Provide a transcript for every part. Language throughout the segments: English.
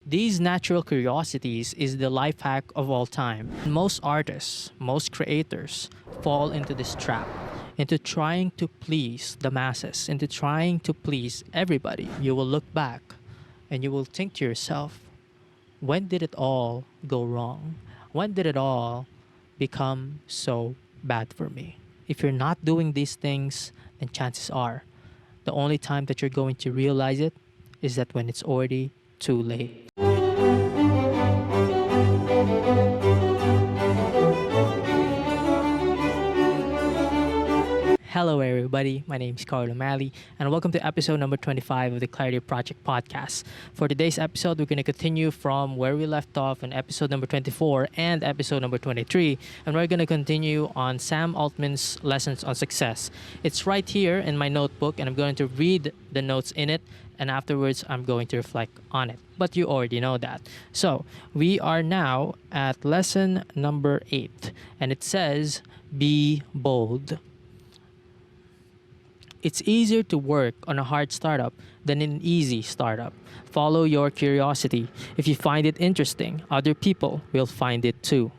These natural curiosities is the life hack of all time. Most artists, most creators fall into this trap, into trying to please the masses, into trying to please everybody. You will look back and you will think to yourself, when did it all go wrong? When did it all become so bad for me? If you're not doing these things, then chances are the only time that you're going to realize it is that when it's already too late. Hello everybody, my name is 𝗦𝗢𝗖𝗓 and welcome to episode number 25 of the Clarity Project podcast. For today's episode, we're going to continue from where we left off in episode number 24 and episode number 23, and we're going to continue on Sam Altman's Lessons on Success. It's right here in my notebook, and I'm going to read the notes in it, and afterwards I'm going to reflect on it. But you already know that. So we are now at lesson number 8, and it says, be bold. It's easier to work on a hard startup than an easy startup. Follow your curiosity. If you find it interesting, other people will find it too.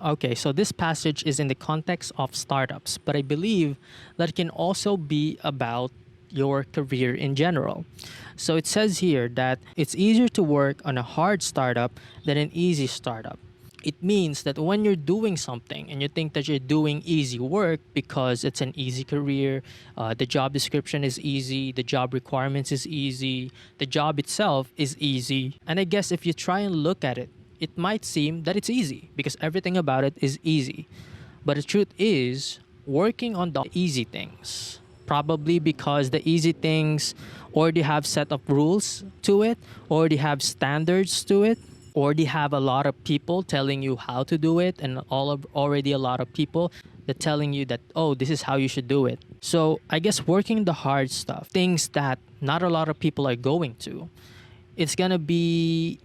Okay, so this passage is in the context of startups, but I believe that it can also be about your career in general. So it says here that it's easier to work on a hard startup than an easy startup. It means that when you're doing something and you think that you're doing easy work because it's an easy career, the job description is easy, the job requirements is easy, the job itself is easy. And I guess if you try and look at it, it might seem that it's easy because everything about it is easy. But the truth is, working on the easy things, probably because the easy things already have set of rules to it, already have standards to it, already have a lot of people telling you how to do it, and already a lot of people that telling you that, oh, this is how you should do it. So I guess working the hard stuff, things that not a lot of people are going to, it's gonna be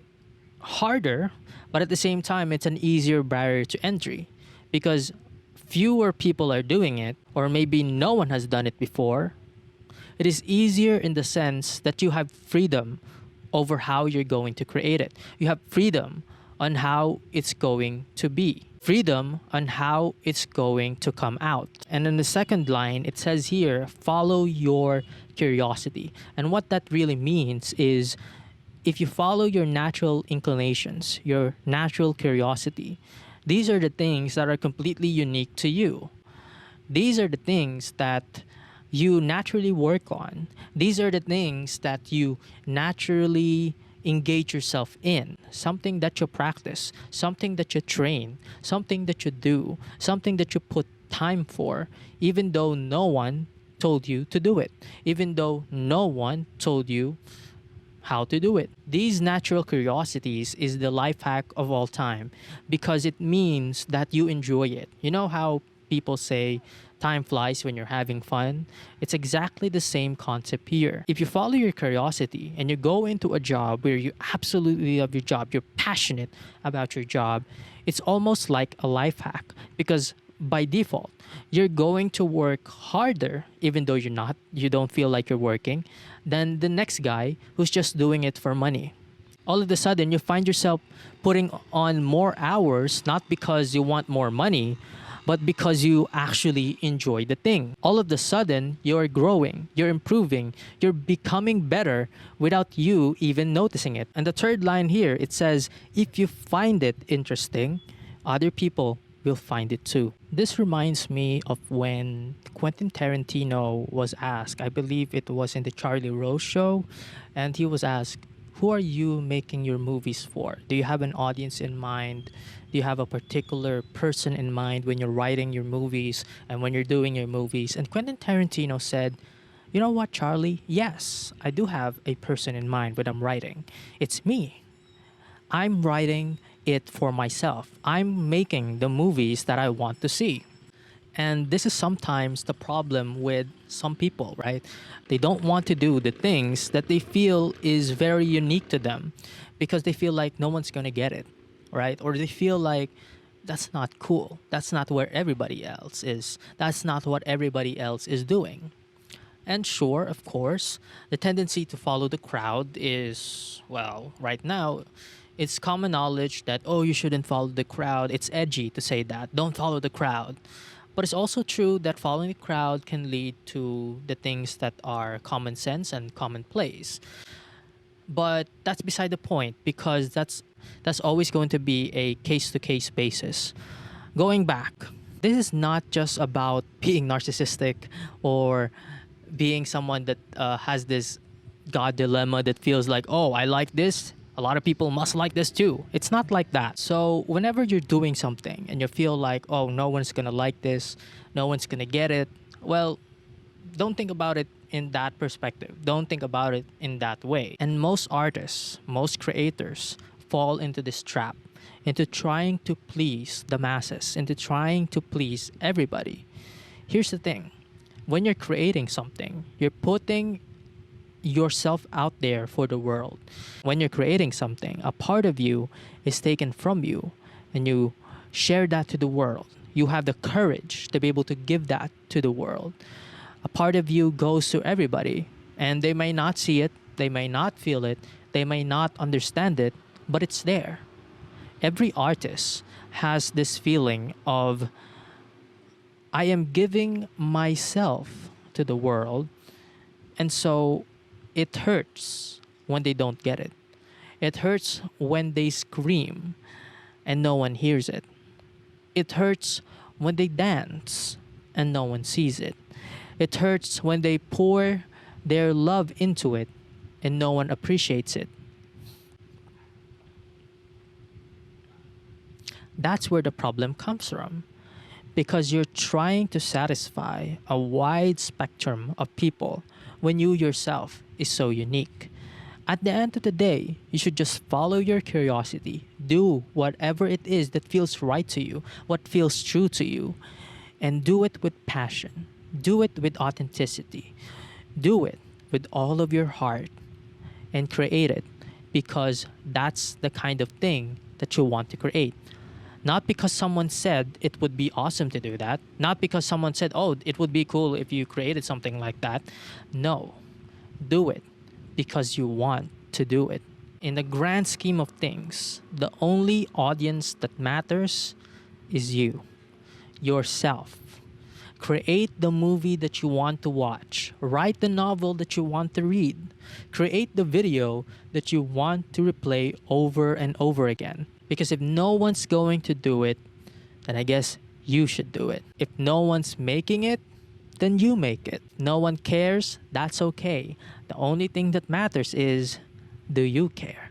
harder, but at the same time, it's an easier barrier to entry because fewer people are doing it, or maybe no one has done it before. It is easier in the sense that you have freedom over how you're going to create it. You have freedom on how it's going to be. Freedom on how it's going to come out. And in the second line, it says here, follow your curiosity. And what that really means is if you follow your natural inclinations, your natural curiosity, these are the things that are completely unique to you. These are the things that you naturally work on. These are the things that you naturally engage yourself in. Something that you practice, something that you train, something that you do, something that you put time for, even though no one told you to do it, even though no one told you how to do it. These natural curiosities is the life hack of all time because it means that you enjoy it. You know how people say, time flies when you're having fun? It's exactly the same concept here. If you follow your curiosity and you go into a job where you absolutely love your job, you're passionate about your job, it's almost like a life hack because by default, you're going to work harder, even though you don't feel like you're working, than the next guy who's just doing it for money. All of a sudden, you find yourself putting on more hours, not because you want more money, but because you actually enjoy the thing. All of a sudden, you're growing, you're improving, you're becoming better without you even noticing it. And the third line here, it says, if you find it interesting, other people will find it too. This reminds me of when Quentin Tarantino was asked, I believe it was in the Charlie Rose show, and he was asked, who are you making your movies for? Do you have an audience in mind? Do you have a particular person in mind when you're writing your movies and when you're doing your movies? And Quentin Tarantino said, you know what, Charlie? Yes, I do have a person in mind when I'm writing. It's me. I'm writing it for myself. I'm making the movies that I want to see. And this is sometimes the problem with some people, right? They don't want to do the things that they feel is very unique to them because they feel like no one's going to get it, right? Or they feel like that's not cool. That's not where everybody else is. That's not what everybody else is doing. And sure, of course, the tendency to follow the crowd is, well, right now, it's common knowledge that, oh, you shouldn't follow the crowd. It's edgy to say that. Don't follow the crowd. But it's also true that following the crowd can lead to the things that are common sense and commonplace. But that's beside the point, because that's always going to be a case to case basis. Going back, this is not just about being narcissistic or being someone that has this God dilemma that feels like, oh, I like this, a lot of people must like this too. It's not like that. So whenever you're doing something and you feel like, oh, no one's gonna like this, no one's gonna get it, well, don't think about it in that perspective. Don't think about it in that way. And most artists, most creators fall into this trap, into trying to please the masses, into trying to please everybody. Here's the thing. When you're creating something, you're putting yourself out there for the world. When you're creating something, a part of you is taken from you and you share that to the world. You have the courage to be able to give that to the world. A part of you goes to everybody, and they may not see it, they may not feel it, they may not understand it, but it's there. Every artist has this feeling of, I am giving myself to the world, and so it hurts when they don't get it. It hurts when they scream and no one hears it. It hurts when they dance and no one sees it. It hurts when they pour their love into it and no one appreciates it. That's where the problem comes from. Because you're trying to satisfy a wide spectrum of people when you yourself is so unique. At the end of the day, you should just follow your curiosity. Do whatever it is that feels right to you, what feels true to you, and do it with passion. Do it with authenticity. Do it with all of your heart and create it, because that's the kind of thing that you want to create. Not because someone said it would be awesome to do that. Not because someone said, oh, it would be cool if you created something like that. No. Do it because you want to do it. In the grand scheme of things, the only audience that matters is you, yourself. Create the movie that you want to watch. Write the novel that you want to read. Create the video that you want to replay over and over again. Because if no one's going to do it, then I guess you should do it. If no one's making it, then you make it. No one cares, that's okay. The only thing that matters is, do you care?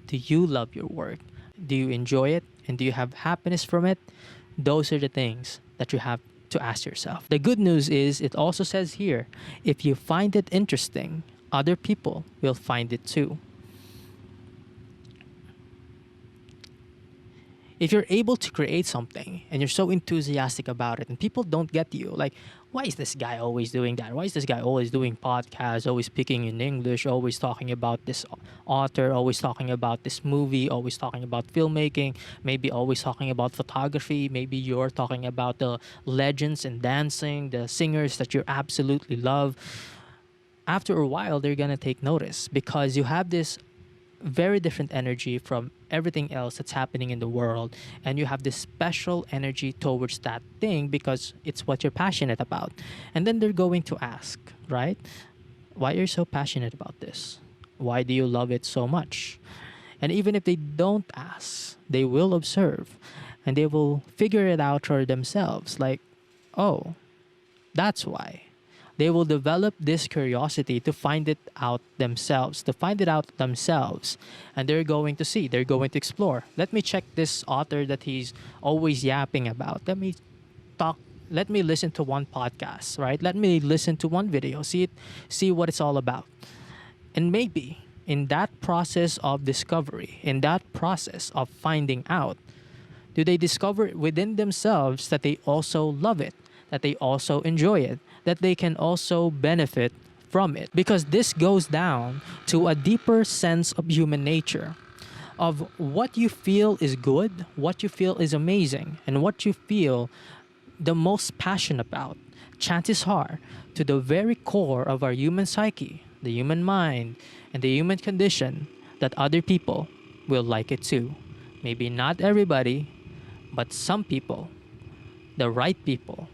Do you love your work? Do you enjoy it? And do you have happiness from it? Those are the things that you have to ask yourself. The good news is, it also says here, if you find it interesting, other people will find it too. If you're able to create something and you're so enthusiastic about it and people don't get you, like, why is this guy always doing that? Why is this guy always doing podcasts, always speaking in English, always talking about this author, always talking about this movie, always talking about filmmaking, maybe always talking about photography, maybe you're talking about the legends in dancing, the singers that you absolutely love. After a while, they're going to take notice because you have this very different energy from everything else that's happening in the world, and you have this special energy towards that thing because it's what you're passionate about. And then they're going to ask, right? Why are you so passionate about this? Why do you love it so much? And even if they don't ask, they will observe and they will figure it out for themselves, like, oh, that's why. They will develop this curiosity to find it out themselves, and they're going to see, they're going to explore. Let me check this author that he's always yapping about. Let me listen to one podcast, right? Let me listen to one video, see what it's all about. And maybe in that process of discovery, in that process of finding out, do they discover within themselves that they also love it, that they also enjoy it, that they can also benefit from it? Because this goes down to a deeper sense of human nature, of what you feel is good, what you feel is amazing, and what you feel the most passionate about. chances are, to the very core of our human psyche, the human mind, and the human condition, that other people will like it too. Maybe not everybody, but some people, the right people,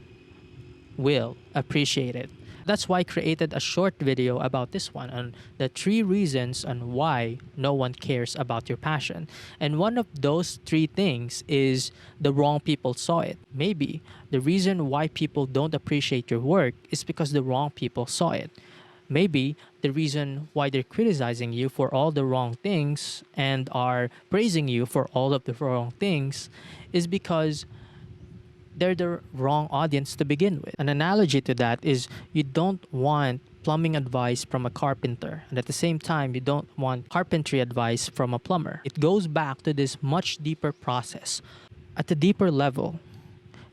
will appreciate it. That's why I created a short video about this one on the 3 reasons on why no one cares about your passion. And one of those 3 things is the wrong people saw it. Maybe the reason why people don't appreciate your work is because the wrong people saw it. Maybe the reason why they're criticizing you for all the wrong things and are praising you for all of the wrong things is because they're the wrong audience to begin with. An analogy to that is you don't want plumbing advice from a carpenter, and at the same time, you don't want carpentry advice from a plumber. It goes back to this much deeper process. At a deeper level,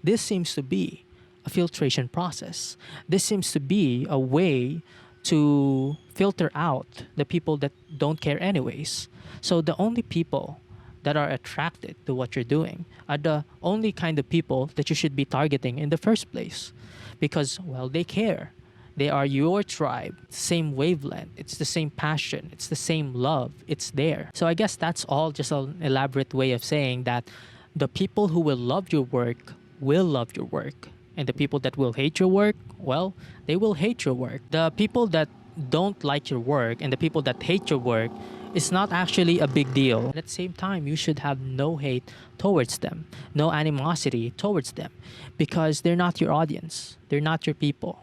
this seems to be a filtration process. This seems to be a way to filter out the people that don't care anyways. So the only people that are attracted to what you're doing are the only kind of people that you should be targeting in the first place. Because, well, they care. They are your tribe. Same wavelength. It's the same passion. It's the same love. It's there. So I guess that's all just an elaborate way of saying that the people who will love your work will love your work. And the people that will hate your work, well, they will hate your work. The people that don't like your work and the people that hate your work, it's not actually a big deal. At the same time, you should have no hate towards them, no animosity towards them, because they're not your audience. They're not your people.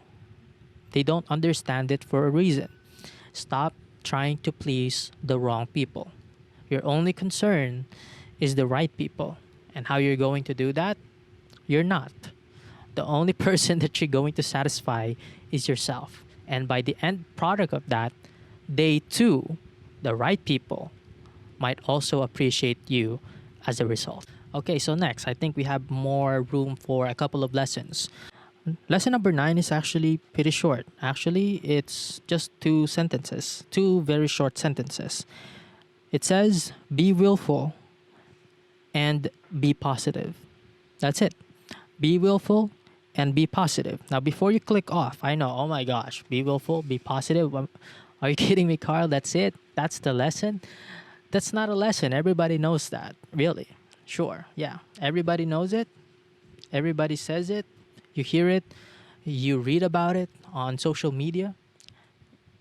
They don't understand it for a reason. Stop trying to please the wrong people. Your only concern is the right people. And how you're going to do that? You're not. The only person that you're going to satisfy is yourself. And by the end product of that, they too, the right people, might also appreciate you as a result. Okay, so next, I think we have more room for a couple of lessons. Lesson number 9 is actually pretty short. Actually, it's just 2 sentences, 2 very short sentences. It says, be willful and be positive. That's it. Be willful and be positive. Now, before you click off, I know, oh my gosh, be willful, be positive. Are you kidding me, Carl? That's it? That's the lesson? That's not a lesson. Everybody knows that. Really? Sure. Yeah. Everybody knows it. Everybody says it. You hear it. You read about it on social media.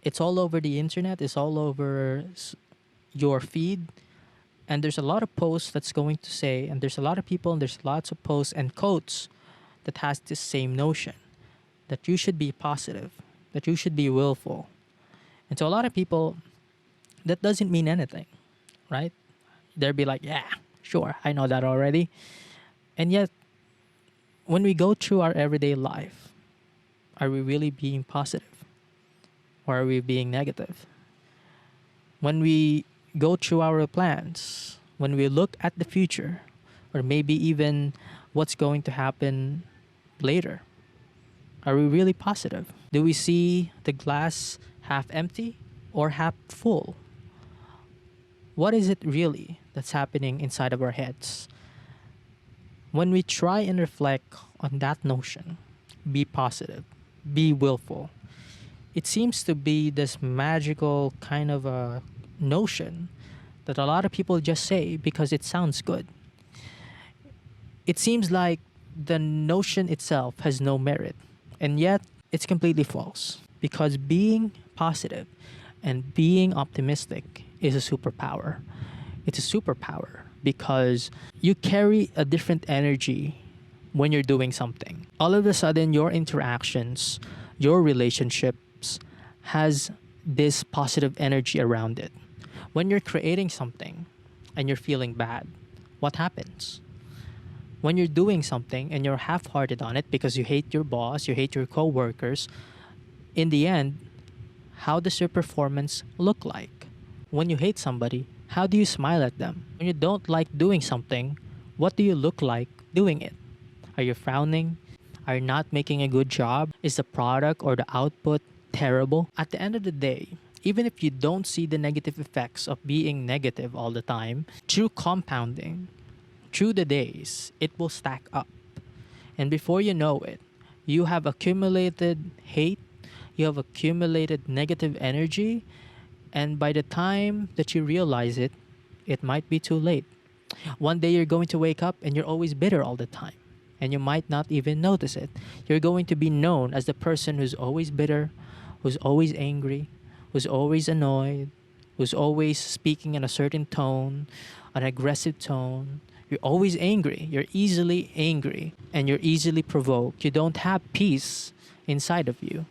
It's all over the internet. It's all over your feed. And there's a lot of posts that's going to say, and there's a lot of people, and there's lots of posts and quotes that has this same notion that you should be positive, that you should be willful. And to a lot of people, that doesn't mean anything, right? They'll be like, yeah, sure, I know that already. And yet, when we go through our everyday life, are we really being positive? Or are we being negative? When we go through our plans, when we look at the future, or maybe even what's going to happen later, are we really positive? Do we see the glass half empty or half full? What is it really that's happening inside of our heads? When we try and reflect on that notion, be positive, be willful, it seems to be this magical kind of a notion that a lot of people just say because it sounds good. It seems like the notion itself has no merit, and yet it's completely false, because being positive and being optimistic is a superpower. It's a superpower because you carry a different energy when you're doing something. All of a sudden, your interactions, your relationships has this positive energy around it. When you're creating something and you're feeling bad, what happens? When you're doing something and you're half-hearted on it because you hate your boss, you hate your coworkers, in the end, how does your performance look like? When you hate somebody, how do you smile at them? When you don't like doing something, what do you look like doing it? Are you frowning? Are you not making a good job? Is the product or the output terrible? At the end of the day, even if you don't see the negative effects of being negative all the time, through compounding, through the days, it will stack up. And before you know it, You have accumulated hate, you have accumulated negative energy, and by the time that you realize it, it might be too late. One day you're going to wake up and you're always bitter all the time, and you might not even notice it. You're going to be known as the person who's always bitter, who's always angry, who's always annoyed, who's always speaking in a certain tone, an aggressive tone. You're always angry. You're easily angry and you're easily provoked. You don't have peace inside of you.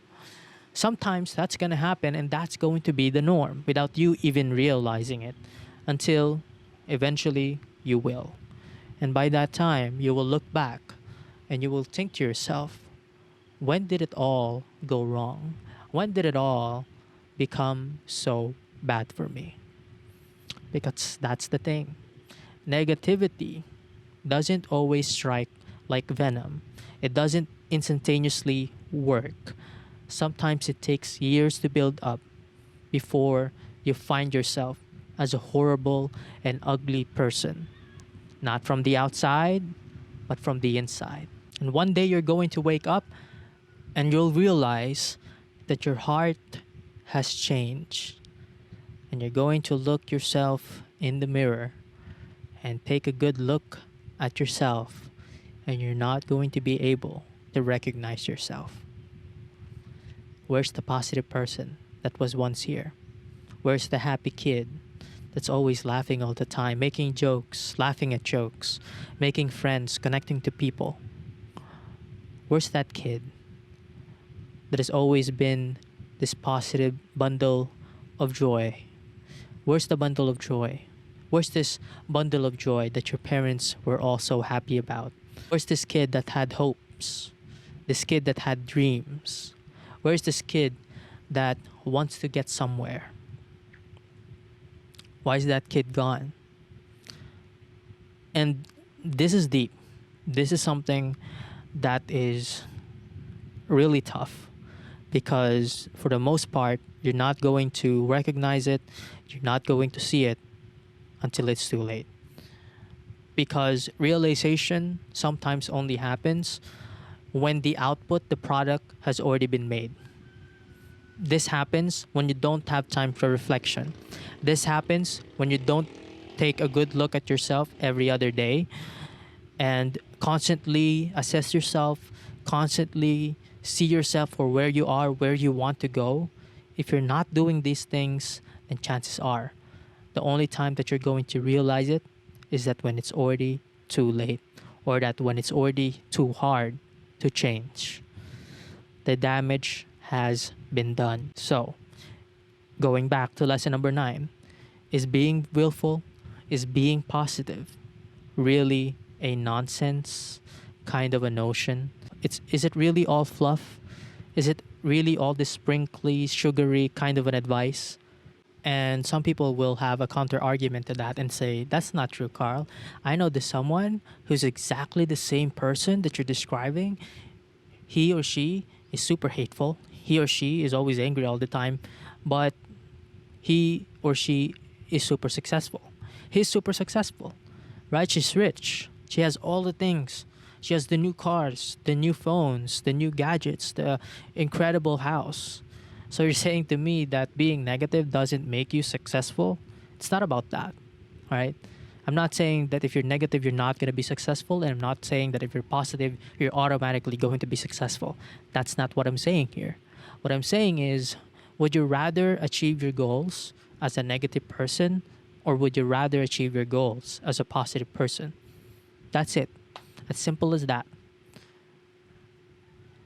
Sometimes that's going to happen and that's going to be the norm without you even realizing it until eventually you will. And by that time, you will look back and you will think to yourself, when did it all go wrong? When did it all become so bad for me? Because that's the thing. Negativity doesn't always strike like venom. It doesn't instantaneously work. Sometimes it takes years to build up before you find yourself as a horrible and ugly person. Not from the outside, but from the inside. And one day you're going to wake up and you'll realize that your heart has changed. And you're going to look yourself in the mirror and take a good look at yourself, and you're not going to be able to recognize yourself. Where's the positive person that was once here? Where's the happy kid that's always laughing all the time, making jokes, laughing at jokes, making friends, connecting to people? Where's that kid that has always been this positive bundle of joy? Where's the bundle of joy? Where's this bundle of joy that your parents were all so happy about? Where's this kid that had hopes? This kid that had dreams? Where's this kid that wants to get somewhere? Why is that kid gone? And this is deep. This is something that is really tough because for the most part, you're not going to recognize it. You're not going to see it until it's too late. Because realization sometimes only happens when the output, the product, has already been made. This happens when you don't have time for reflection. This happens when you don't take a good look at yourself every other day and constantly assess yourself, constantly see yourself for where you are, where you want to go. If you're not doing these things, then chances are the only time that you're going to realize it is that when it's already too late, or that when it's already too hard to change. The damage has been done. So, going back to lesson number 9, is being willful, is being positive really a nonsense kind of a notion? Is it really all fluff? Is it really all this sprinkly, sugary kind of an advice? And some people will have a counter argument to that and say, that's not true, Carl. I know there's someone who's exactly the same person that you're describing. He or she is super hateful. He or she is always angry all the time. But he or she is super successful. He's super successful, right? She's rich. She has all the things. She has the new cars, the new phones, the new gadgets, the incredible house. So you're saying to me that being negative doesn't make you successful? It's not about that, right? I'm not saying that if you're negative, you're not going to be successful. And I'm not saying that if you're positive, you're automatically going to be successful. That's not what I'm saying here. What I'm saying is, would you rather achieve your goals as a negative person, or would you rather achieve your goals as a positive person? That's it. As simple as that.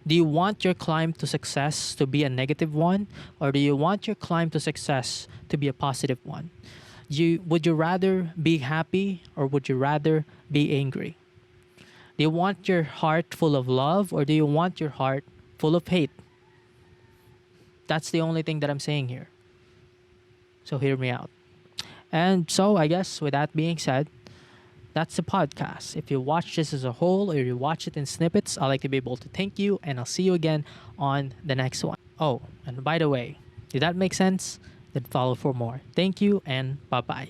Do you want your climb to success to be a negative one, or do you want your climb to success to be a positive one? Would you rather be happy, or would you rather be angry? Do you want your heart full of love, or do you want your heart full of hate? That's the only thing that I'm saying here. So hear me out. And so I guess with that being said, that's the podcast. If you watch this as a whole or you watch it in snippets, I'd like to be able to thank you, and I'll see you again on the next one. Oh, and by the way, did that make sense? Then follow for more. Thank you and bye-bye.